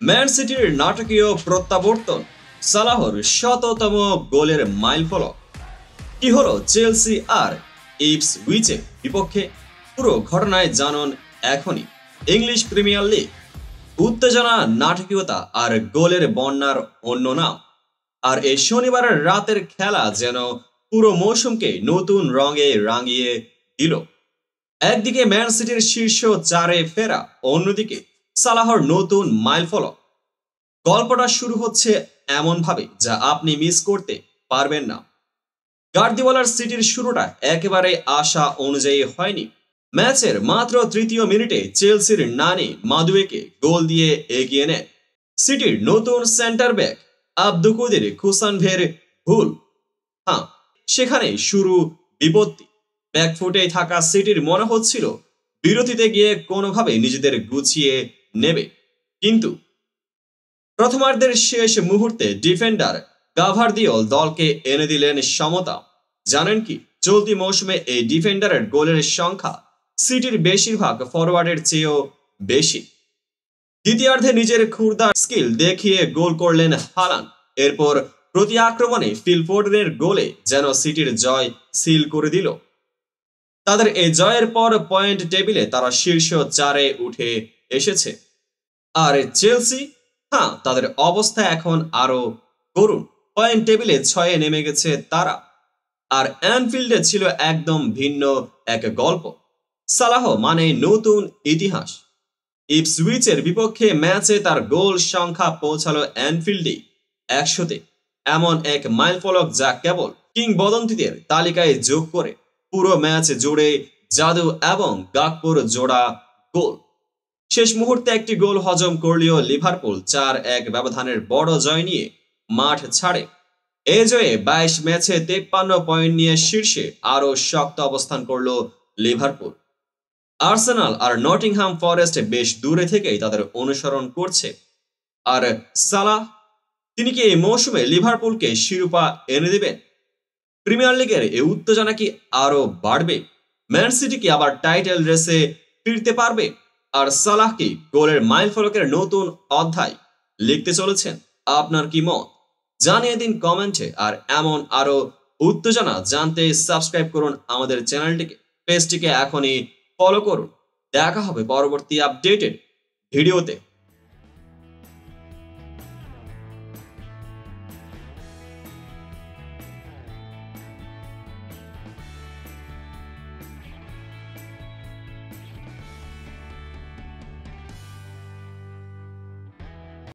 Man সিটির নাটকীয় প্রত্যাবর্তন, সালাহর শততম গোলের মাইলফলক, কি হলো চেলসি আর ইপসউইচের বিপক্ষে, পুরো ঘটনায় জানুন এখনই। ইংলিশ প্রিমিয়ার লিগ, উত্তেজনা, নাটকীয়তা আর গোলের বন্যার অন্য নাম। আর এই শনিবারের রাতের খেলা যেন পুরো মৌসুমকে নতুন রঙে রাঙিয়ে দিল। একদিকে ম্যান সিটির শীর্ষ চারে ফেরা, অন্যদিকে সালাহর নতুন মাইলফলক। গল্পটা শুরু হচ্ছে এমনভাবে যা আপনি মিস করতে পারবেন না। গার্দিওলার সিটির শুরুটা একেবারে আশা অনুযায়ী হয়নি। ম্যাচের মাত্র তৃতীয় মিনিটে চেলসির নানি মাদুয়েকে গোল দিয়ে এগিয়ে নেন সিটির নতুন সেন্টার ব্যাক আব্দুকুদির খুসানভের ভুল। হ্যাঁ, সেখানেই শুরু বিপত্তি। ব্যাকফুটেই থাকা সিটির মনে হচ্ছিল বিরতিতে গিয়ে কোনোভাবে নিজেদের গুছিয়ে নেবে, কিন্তু প্রথমার্ধের শেষ মুহূর্তে ডিফেন্ডার গাভারদিওল দলকে এনে দিলেন সমতা। জানেন কি, চলতি মৌসুমে এই ডিফেন্ডারের গোলের সংখ্যা সিটির বেশিরভাগ ফরওয়ার্ডের চেয়েও বেশি। দ্বিতীয়ার্ধে নিজের ক্ষুরদার স্কিল দেখিয়ে গোল করলেন হালান্ড। এরপর প্রতি আক্রমণে ফিল ফোর্ডেনের গোলে যেন সিটির জয় সিল করে দিল। তাদের এই জয়ের পর পয়েন্ট টেবিলে তারা শীর্ষ চারে উঠে এসেছে। আর চেলসি, হ্যাঁ, তাদের অবস্থা এখন আরো করুণ। পয়েন্ট টেবিলে 6-এ নেমে গেছে তারা। আর অ্যানফিল্ডে ছিল একদম ভিন্ন এক গল্প। সালাহ মানে নতুন ইতিহাস। ইপসউইচের বিপক্ষে ম্যাচে তার গোল সংখ্যা পৌঁছালো অ্যানফিল্ডে 100-তে। এমন এক মাইলফলক যা কেবল কিংবদন্তিদের তালিকায় যোগ করে পুরো ম্যাচ জুড়ে জাদু এবং গাকপোর জোড়া গোল। শেষ মুহূর্তে একটি গোল হজম করলেও লিভারপুল 4-1 ব্যবধানের বড় জয় নিয়ে মাঠ ছাড়ে। এই জয়ে 22 ম্যাচে 53 পয়েন্ট নিয়ে শীর্ষে আরো শক্ত অবস্থান করল লিভারপুল। আর্সেনাল আর নটিংহাম ফরেস্ট বেশ দূরে থেকেই তাদের অনুসরণ করছে। আর সালাহ, তিনি কি এই মৌসুমে লিভারপুলকে শিরোপা এনে দেবেন? প্রিমিয়ার লিগের এই উত্তেজনা কি আরো বাড়বে? ম্যান সিটি কি আবার টাইটেল রেসে ফিরতে পারবে? আর সালাহ কি গোলের মাইলফলকের নতুন অধ্যায় লিখতে চলেছেন? আপনার কি মত জানিয়ে দিন কমেন্টে। আর এমন আরো উত্তেজনা জানতে সাবস্ক্রাইব করুন আমাদের চ্যানেলটিকে, পেজটিকে এখনই ফলো করুন। দেখা হবে পরবর্তী আপডেটেড ভিডিওতে।